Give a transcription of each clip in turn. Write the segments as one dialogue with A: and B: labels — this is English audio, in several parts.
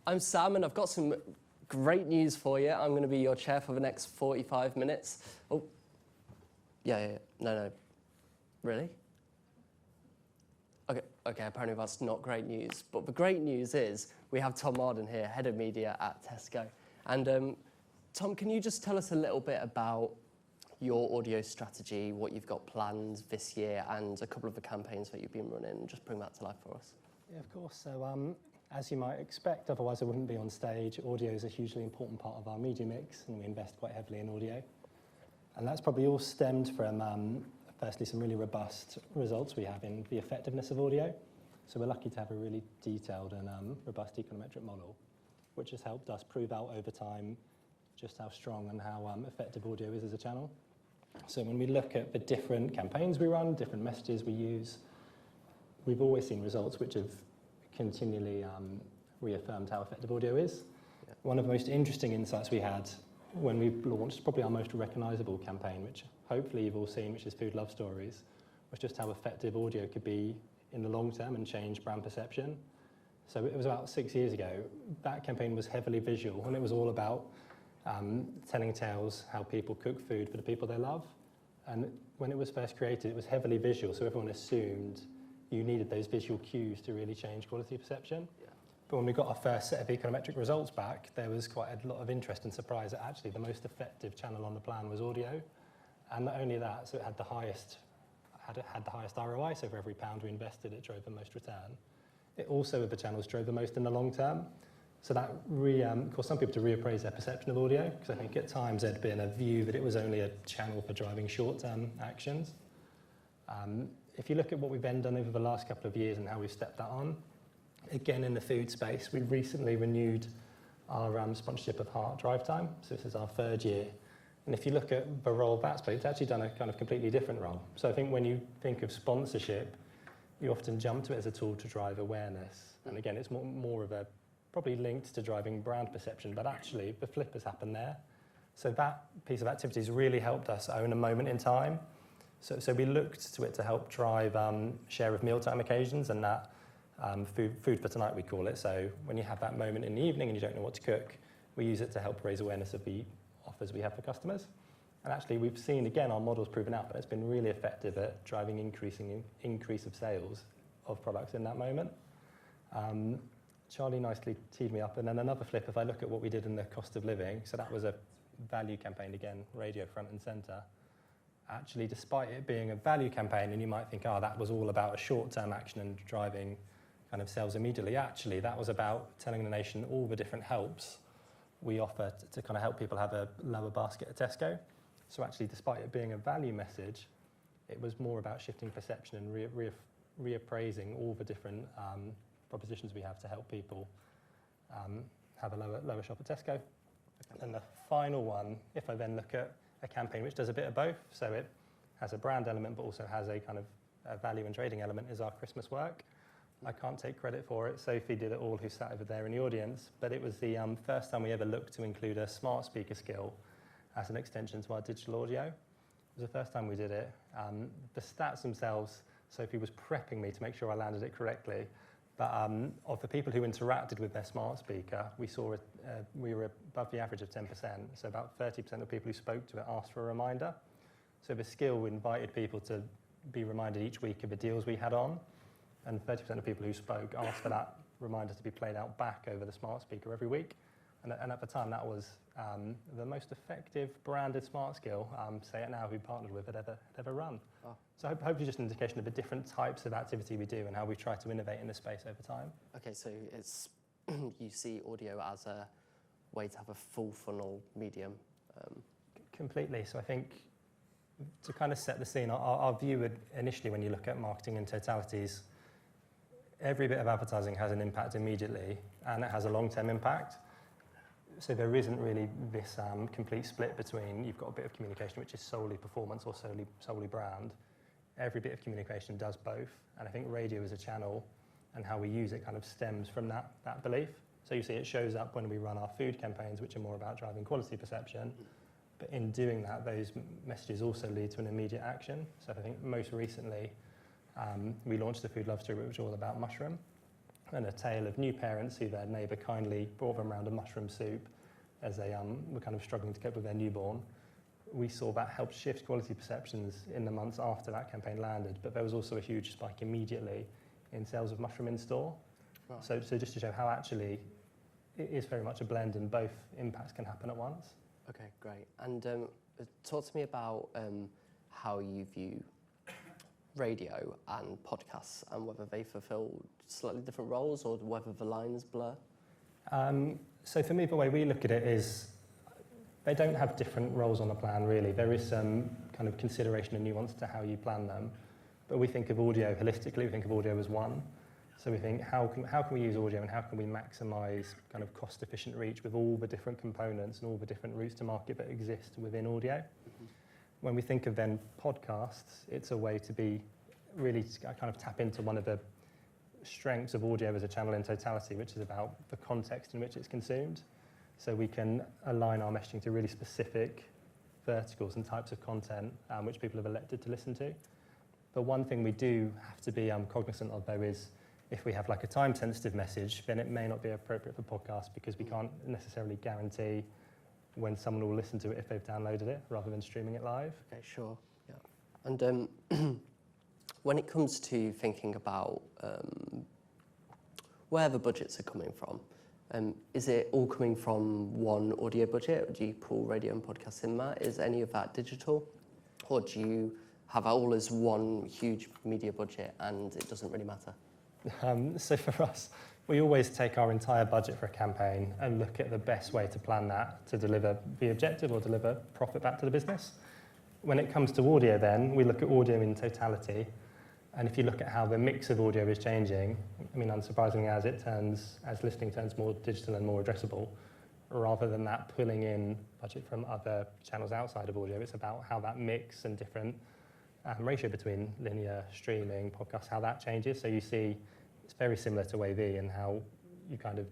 A: I'm Sam, and I've got some great news for you. I'm going to be your chair for the next 45 minutes. Oh, yeah. No. Really? Okay, apparently that's not great news. But the great news is we have Tom Mardon here, Head of Media at Tesco. And Tom, can you just tell us a little bit about your audio strategy, what you've got planned this year, and a couple of the campaigns that you've been running, and just bring that to life for us?
B: Yeah, of course. So as you might expect, otherwise I wouldn't be on stage, audio is a hugely important part of our media mix, and we invest quite heavily in audio. And that's probably all stemmed from, firstly, some really robust results we have in the effectiveness of audio. So we're lucky to have a really detailed and robust econometric model, which has helped us prove out over time just how strong and how effective audio is as a channel. So when we look at the different campaigns we run, different messages we use, we've always seen results which have continually reaffirmed how effective audio is. Yeah. One of the most interesting insights we had when we launched probably our most recognisable campaign, which hopefully you've all seen, which is Food Love Stories, was just how effective audio could be in the long term and change brand perception. So it was about 6 years ago. That campaign was heavily visual, and it was all about telling tales how people cook food for the people they love. And when it was first created, it was heavily visual, so everyone assumed you needed those visual cues to really change quality perception. Yeah. But when we got our first set of econometric results back, there was quite a lot of interest and surprise that actually the most effective channel on the plan was audio. And not only that, so it had the highest ROI, so for every pound we invested, it drove the most return. It also, with the channels, drove the most in the long term. So that caused some people to reappraise their perception of audio, because I think at times there'd been a view that it was only a channel for driving short-term actions. If you look at what we've then done over the last couple of years and how we've stepped that on, again in the food space, we've recently renewed our sponsorship of Heart Drive Time. So this is our third year. And if you look at the role that's played, it's actually done a kind of completely different role. So I think when you think of sponsorship, you often jump to it as a tool to drive awareness. And again, it's more of a probably linked to driving brand perception, but actually the flip has happened there. So that piece of activity has really helped us own a moment in time. So we looked to it to help drive share of mealtime occasions, and that food for tonight we call it. So when you have that moment in the evening and you don't know what to cook, we use it to help raise awareness of the offers we have for customers. And actually we've seen, again, our model's proven out, but it's been really effective at driving increase of sales of products in that moment. Charlie nicely teed me up, and then another flip, if I look at what we did in the cost of living, so that was a value campaign, again, radio front and centre. Actually, despite it being a value campaign, and you might think, oh, that was all about a short-term action and driving kind of sales immediately, actually, that was about telling the nation all the different helps we offer to kind of help people have a lower basket at Tesco. So actually, despite it being a value message, it was more about shifting perception and reappraising all the different propositions we have to help people have a lower shop at Tesco. And the final one, if I then look at a campaign which does a bit of both, so it has a brand element but also has a kind of a value and trading element, is our Christmas work. I can't take credit for it. Sophie did it all, who sat over there in the audience, but it was the first time we ever looked to include a smart speaker skill as an extension to our digital audio. It was the first time we did it. The stats themselves, Sophie was prepping me to make sure I landed it correctly, but of the people who interacted with their smart speaker, we were above the average of 10%, so about 30% of people who spoke to it asked for a reminder. So the skill invited people to be reminded each week of the deals we had on, and 30% of people who spoke asked for that reminder to be played out back over the smart speaker every week. And at the time, that was the most effective branded smart skill, Say It Now, who partnered with, had ever run. Oh. So hopefully just an indication of the different types of activity we do and how we try to innovate in this space over time.
A: Okay, so it's you see audio as a way to have a full funnel medium.
B: Completely. So I think to kind of set the scene, our view would initially, when you look at marketing in totalities, every bit of advertising has an impact immediately, and it has a long-term impact. So there isn't really this complete split between you've got a bit of communication which is solely performance or solely brand. Every bit of communication does both, and I think radio as a channel and how we use it kind of stems from that belief. So you see it shows up when we run our food campaigns, which are more about driving quality perception, but in doing that, those messages also lead to an immediate action. So I think most recently we launched the Food Love Story, which was all about mushroom. and a tale of new parents who their neighbour kindly brought them around a mushroom soup as they were kind of struggling to cope with their newborn. We saw that help shift quality perceptions in the months after that campaign landed, but there was also a huge spike immediately in sales of mushroom in store.
A: Right.
B: So just to show how actually it is very much a blend and both impacts can happen at once.
A: Okay, great. And talk to me about how you view radio and podcasts and whether they fulfill slightly different roles or whether the lines blur.
B: So for me, the way we look at it is they don't have different roles on the plan, really. There is some kind of consideration and nuance to how you plan them. But we think of audio holistically, we think of audio as one. So we think, how can we use audio and how can we maximise kind of cost-efficient reach with all the different components and all the different routes to market that exist within audio? Mm-hmm. When we think of then podcasts, it's a way to be really kind of tap into one of the strengths of audio as a channel in totality, which is about the context in which it's consumed. So we can align our messaging to really specific verticals and types of content which people have elected to listen to. But one thing we do have to be cognizant of, though, is if we have like a time-sensitive message, then it may not be appropriate for podcasts because we can't necessarily guarantee when someone will listen to it if they've downloaded it rather than streaming it live.
A: Okay, sure. Yeah. And when it comes to thinking about where the budgets are coming from, is it all coming from one audio budget? Do you pull radio and podcasts in that? Is any of that digital? Or do you have it all as one huge media budget and it doesn't really matter?
B: So for us, we always take our entire budget for a campaign and look at the best way to plan that to deliver the objective or deliver profit back to the business. When it comes to audio then, we look at audio in totality. And if you look at how the mix of audio is changing, I mean, unsurprisingly, as listening turns more digital and more addressable, rather than that pulling in budget from other channels outside of audio, it's about how that mix and different ratio between linear, streaming, podcasts, how that changes. So you see it's very similar to AV and how you kind of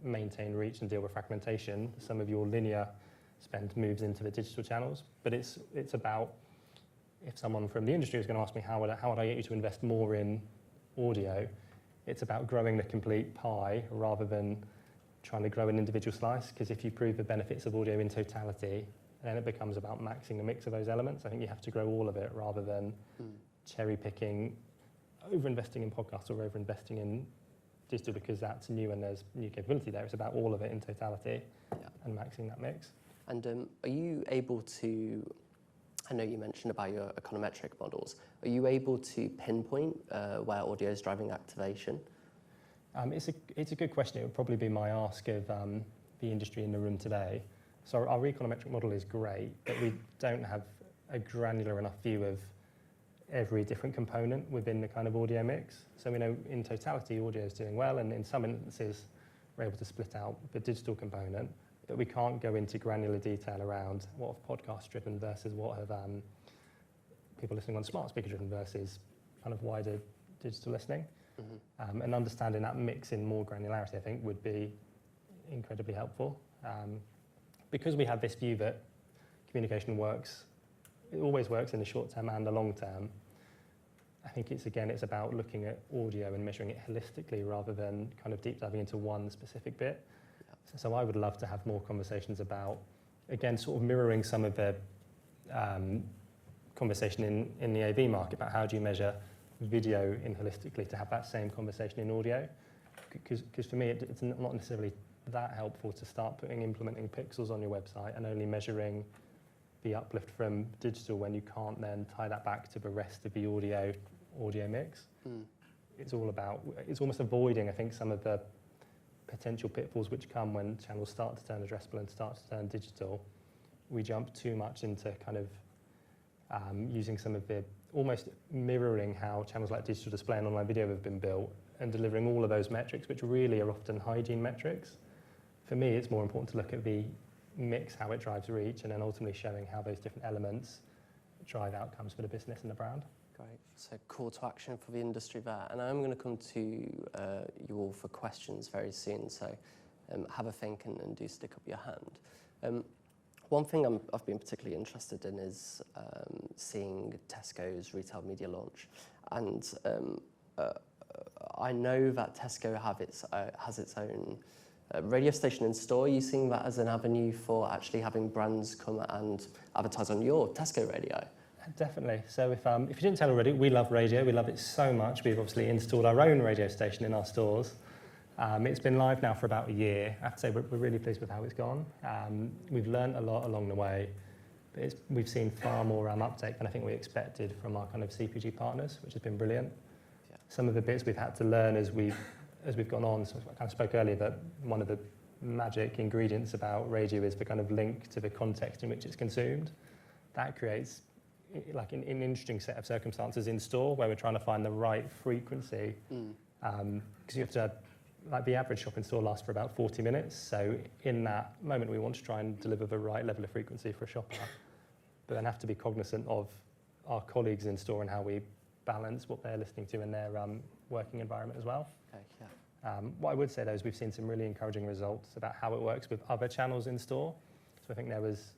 B: maintain reach and deal with fragmentation. Some of your linear spend moves into the digital channels, but it's about, if someone from the industry is going to ask me how would I get you to invest more in audio, it's about growing the complete pie rather than trying to grow an individual slice, because if you prove the benefits of audio in totality, then it becomes about maxing the mix of those elements. I think you have to grow all of it rather than cherry picking, over-investing in podcasts or over-investing in digital because that's new and there's new capability there. It's about all of it in totality and maxing that mix.
A: And are you able to, I know you mentioned about your econometric models, are you able to pinpoint where audio is driving activation?
B: It's a good question. It would probably be my ask of the industry in the room today. So our econometric model is great, but we don't have a granular enough view of every different component within the kind of audio mix. So we know in totality audio is doing well, and in some instances we're able to split out the digital component, but we can't go into granular detail around what have podcast driven versus what have people listening on smart speaker driven versus kind of wider digital listening. Mm-hmm. And understanding that mix in more granularity, I think, would be incredibly helpful. Because we have this view that communication works, it always works in the short term and the long term, I think it's about looking at audio and measuring it holistically rather than kind of deep diving into one specific bit. Yeah. So I would love to have more conversations about, again, sort of mirroring some of the conversation in the AV market about how do you measure video in holistically to have that same conversation in audio. Because for me, it's not necessarily that helpful to start implementing pixels on your website and only measuring the uplift from digital when you can't then tie that back to the rest of the audio mix. It's almost avoiding, I think, some of the potential pitfalls which come when channels start to turn addressable and start to turn digital. We jump too much into kind of using some of the, almost mirroring how channels like digital display and online video have been built and delivering all of those metrics, which really are often hygiene metrics. For me, it's more important to look at the mix, how it drives reach, and then ultimately showing how those different elements drive outcomes for the business and the brand.
A: Great. So call to action for the industry there. And I'm going to come to you all for questions very soon. So have a think and do stick up your hand. One thing I've been particularly interested in is seeing Tesco's retail media launch. And I know that Tesco has its own radio station in store. Are you seeing that as an avenue for actually having brands come and advertise on your Tesco radio?
B: Definitely. So if you didn't tell already, we love radio. We love it so much. We've obviously installed our own radio station in our stores. It's been live now for about a year. I have to say we're really pleased with how it's gone. We've learned a lot along the way. But we've seen far more uptake than I think we expected from our kind of CPG partners, which has been brilliant. Yeah. Some of the bits we've had to learn as we've gone on. So I kind of spoke earlier that one of the magic ingredients about radio is the kind of link to the context in which it's consumed. That creates like an interesting set of circumstances in store where we're trying to find the right frequency. Because you have to, like the average shop in store lasts for about 40 minutes. So in that moment, we want to try and deliver the right level of frequency for a shopper, but then have to be cognizant of our colleagues in store and how we balance what they're listening to in their working environment as well.
A: Okay, yeah.
B: What I would say though is we've seen some really encouraging results about how it works with other channels in store. So I think there was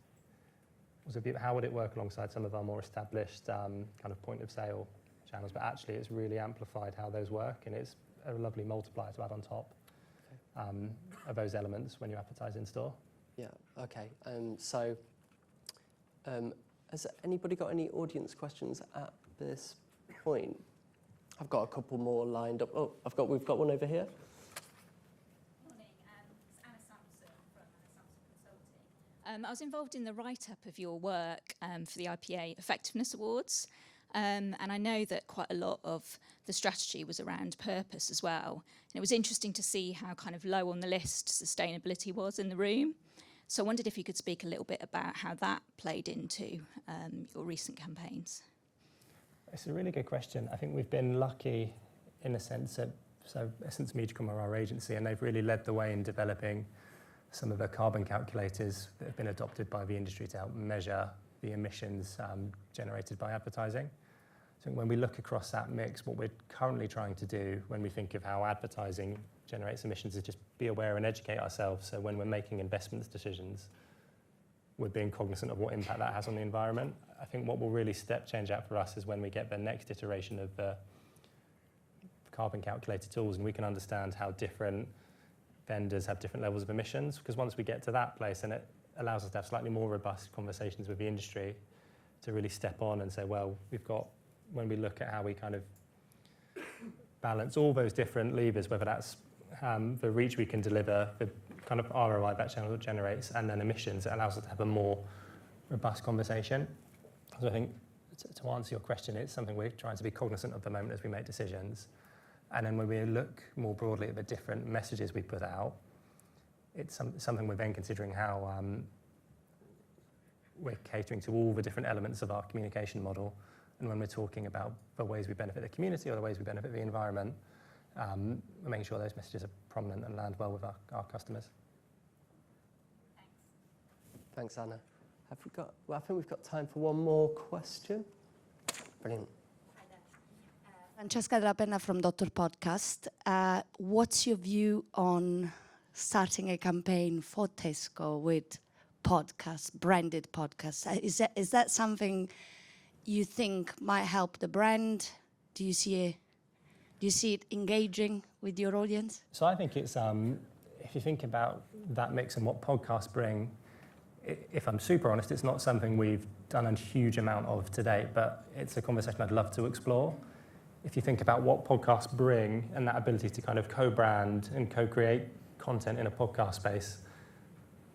B: a view, how would it work alongside some of our more established kind of point of sale channels, but actually it's really amplified how those work, and it's a lovely multiplier to add on top of those elements when you advertise in store.
A: Yeah, okay. Has anybody got any audience questions at this point? I've got a couple more lined up. Oh, we've got one over here.
C: Morning, it's Anna Sampson from Anna Sampson Consulting. I was involved in the write-up of your work for the IPA Effectiveness Awards. And I know that quite a lot of the strategy was around purpose as well. And it was interesting to see how kind of low on the list sustainability was in the room. So I wondered if you could speak a little bit about how that played into your recent campaigns.
B: It's a really good question. I think we've been lucky in a sense that, so Essence Mediacom are our agency, and they've really led the way in developing some of the carbon calculators that have been adopted by the industry to help measure the emissions generated by advertising. So when we look across that mix, what we're currently trying to do when we think of how advertising generates emissions is just be aware and educate ourselves. So when we're making investments decisions, we're being cognizant of what impact that has on the environment. I think what will really step change out for us is when we get the next iteration of the carbon calculator tools, and we can understand how different vendors have different levels of emissions. Because once we get to that place, and it allows us to have slightly more robust conversations with the industry to really step on and say, well, we've got, when we look at how we kind of balance all those different levers, whether that's the reach we can deliver, the kind of ROI that channel generates, and then emissions, it allows us to have a more robust conversation. So I think to answer your question, it's something we're trying to be cognizant of the moment as we make decisions. And then when we look more broadly at the different messages we put out, it's something we're then considering how we're catering to all the different elements of our communication model. And when we're talking about the ways we benefit the community or the ways we benefit the environment, we're making sure those messages are prominent and land well with our customers.
A: Thanks, Anna. I think we've got time for one more question. Brilliant.
D: Francesca Della Penna from Dr. Podcast. What's your view on starting a campaign for Tesco with podcasts, branded podcasts? Is that something you think might help the brand? Do you see it engaging with your audience?
B: So I think it's, if you think about that mix and what podcasts bring, if I'm super honest, it's not something we've done a huge amount of to date, but it's a conversation I'd love to explore. If you think about what podcasts bring and that ability to kind of co-brand and co-create content in a podcast space,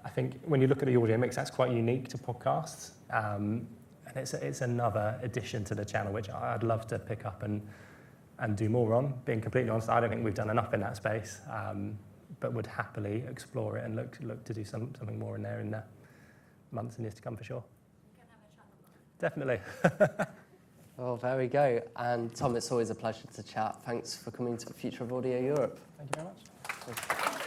B: I think when you look at the audio mix, that's quite unique to podcasts. And it's another addition to the channel, which I'd love to pick up and do more on. Being completely honest, I don't think we've done enough in that space, but would happily explore it and look to do something more in there in the months and years to come for sure.
C: We can have a chat.
B: Definitely.
A: Well, there we go. And Tom, it's always a pleasure to chat. Thanks for coming to the Future of Audio Europe.
B: Thank you very much.